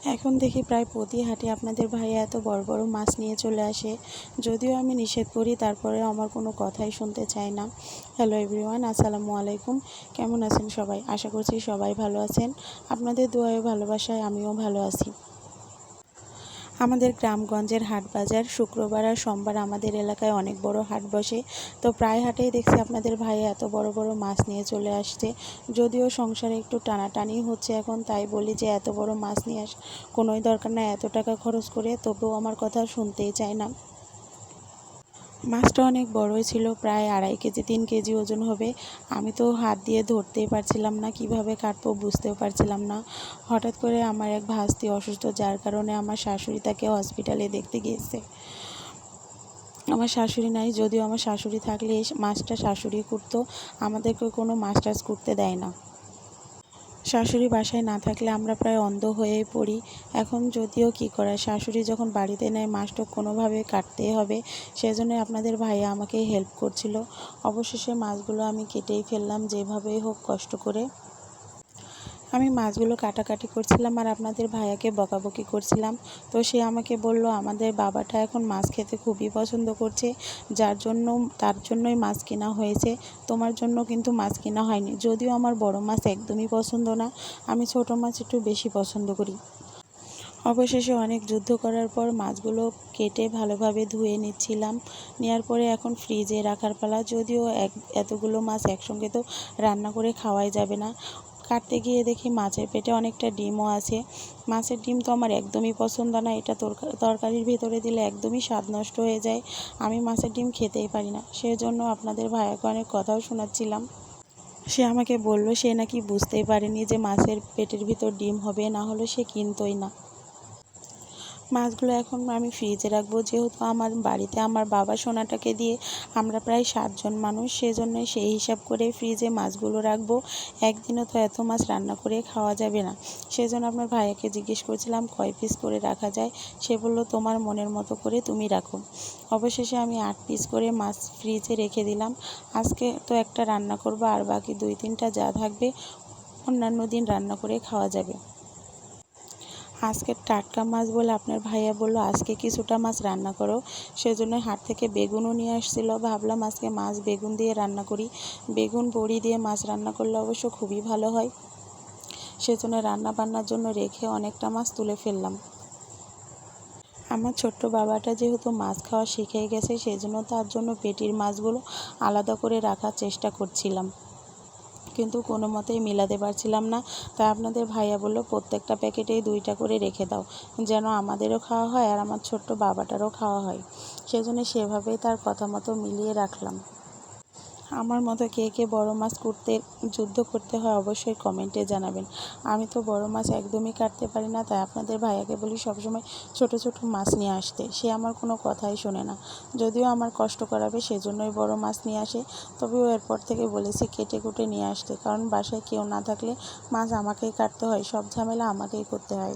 এখন দেখি প্রায় প্রতি হাটে আপনাদের ভাইয়া এত বড় বড় মাছ নিয়ে চলে আসে। যদিও আমি নিষেধ করি, তারপরেও আমার কোনো কথাই শুনতে চায় না। হ্যালো এভরিওয়ান, আসসালামু আলাইকুম। কেমন আছেন সবাই? আশা করছি সবাই ভালো আছেন। আপনাদের দোয়ায় ভালোবাসায় আমিও ভালো আছি। আমাদের গ্রামগঞ্জের হাট বাজার শুক্রবার আর সোমবার আমাদের এলাকায় অনেক বড় হাট বসে। তো প্রায় হাটেই দেখছি আপনাদের ভাইয়া এত বড় বড় মাছ নিয়ে চলে আসছে। যদিও সংসারে একটু টানাটানি হচ্ছে এখন, তাই বলি যে এত বড় মাছ নিয়ে কোনোই দরকার না এত টাকা খরচ করে, তবুও আমার কথা শুনতেই চায় না। মাছটা অনেক বড়ই ছিল, প্রায় 2.5 কেজি 3 কেজি ওজন হবে। আমি তো হাত দিয়ে ধরতেই পারছিলাম না, কিভাবে কাটবো বুঝতেও পারছিলাম না। হঠাৎ করে আমার এক ভাস্তি অসুস্থ, যার কারণে আমার শাশুড়ি তাকে হসপিটালে দেখতে গিয়েছে। আমার শাশুড়ি নাই, যদিও আমার শাশুড়ি থাকলে এই মাছটা শাশুড়ি কুটতো, আমাদেরকে কোনো মাছ টাছ কুটতে দেয় না। শাশুড়ি বাসায় না থাকলে আমরা প্রায় অন্ধ হয়েই পড়ি। এখন যদিও কী করা, শাশুড়ি যখন বাড়িতে নেয় মাছটা কোনোভাবে কাটতেই হবে, সেজন্যই আপনাদের ভাইয়া আমাকে হেল্প করছিল। অবশেষে মাছগুলো আমি কেটেই ফেললাম যেভাবেই হোক কষ্ট করে। আমি মাছগুলো কাটাকাটি করছিলাম আর আপনাদের ভাইয়াকে বকাবকি করছিলাম। তো সে আমাকে বলল আমাদের বাবাটা এখন মাছ খেতে খুবই পছন্দ করছে, তার জন্যই মাছ কেনা হয়েছে, তোমার জন্য কিন্তু মাছ কেনা হয়নি। যদিও আমার বড় মাছ একদমই পছন্দ না, আমি ছোট মাছ একটু বেশি পছন্দ করি। অবশেষে অনেক যুদ্ধ করার পর মাছগুলো কেটে ভালোভাবে ধুয়ে নিচ্ছিলাম। নেওয়ার পরে এখন ফ্রিজে রাখার পালা। যদিও এতগুলো মাছ একসঙ্গে তো রান্না করে খাওয়াই যাবে না। কাটতে গিয়ে দেখি মাছের পেটে অনেকটা ডিমও আছে। মাছের ডিম তো আমার একদমই পছন্দ না, এটা তরকারির ভেতরে দিলে একদমই স্বাদ নষ্ট হয়ে যায়। আমি মাছের ডিম খেতেই পারি না, সেজন্য আপনাদের ভাইয়াকে অনেক কথাও শোনাচ্ছিলাম। সে আমাকে বলল সে নাকি বুঝতেই পারেনি যে মাছের পেটের ভিতর ডিম হবে, না হলে সে কিনতই না। মাছগুলো এখন আমি ফ্রিজে রাখবো, যেহেতু আমার বাড়িতে আমার বাবা সোনাটাকে দিয়ে আমরা প্রায় 7 জন মানুষ, সেজন্যই সেই হিসাব করে ফ্রিজে মাছগুলো রাখবো। একদিনও তো এত মাছ রান্না করে খাওয়া যাবে না, সেজন্য আপনার ভাইয়াকে জিজ্ঞেস করছিলাম কয় পিস করে রাখা যায়। সে বলল তোমার মনের মতো করে তুমি রাখো। অবশেষে আমি 8 পিস করে মাছ ফ্রিজে রেখে দিলাম। আজকে তো একটা রান্না করব, আর বাকি 2-3টা যা থাকবে অন্যান্য দিন রান্না করে খাওয়া যাবে। আজকে টাটকা মাছ বলে আপনার ভাইয়া বলল আজকে কিছুটা মাছ রান্না করো, সেজন্য হাট থেকে বেগুনও নিয়ে আসছিল। ভাবলাম আজকে মাছ বেগুন দিয়ে রান্না করি। বেগুন বড়ি দিয়ে মাছ রান্না করলে অবশ্য খুবই ভালো হয়, সেজন্য রান্না বান্নার জন্য রেখে অনেকটা মাছ তুলে ফেললাম। আমার ছোট্ট বাবাটা যেহেতু মাছ খাওয়া শিখে গেছে, সেজন্য তার জন্য পেটির মাছগুলো আলাদা করে রাখার চেষ্টা করছিলাম, কিন্তু কোনো মতেই মিলাতে পারছিলাম না। তাই আপনাদের ভাইয়া বলল প্রত্যেকটা প্যাকেটেই 2টা করে রেখে দাও, যেন আমাদেরও খাওয়া হয় আর আমার ছোট্ট বাবাটারও খাওয়া হয়। সেজন্য সেভাবেই তার কথা মতো মিলিয়ে রাখলাম। আমার মতো কে কে বড় মাছ যুদ্ধ করতে হয় অবশ্যই কমেন্টে জানাবেন। আমি তো বড় মাছ একদমই কাটতে পারি না, তাই আপনাদের ভাইয়াকে বলি সবসময় ছোট ছোট মাছ নিয়ে আসতে। সে আমার কোনো কথাই শোনে না, যদিও আমার কষ্ট করাবে সেজন্যই বড় মাছ নিয়ে আসে। তবেও এরপর থেকে বলেছি কেটে কুটে নিয়ে আসতে, কারণ বাসায় কেউ না থাকলে মাছ আমাকেই কাটতে হয়, সব ঝামেলা আমাকেই করতে হয়।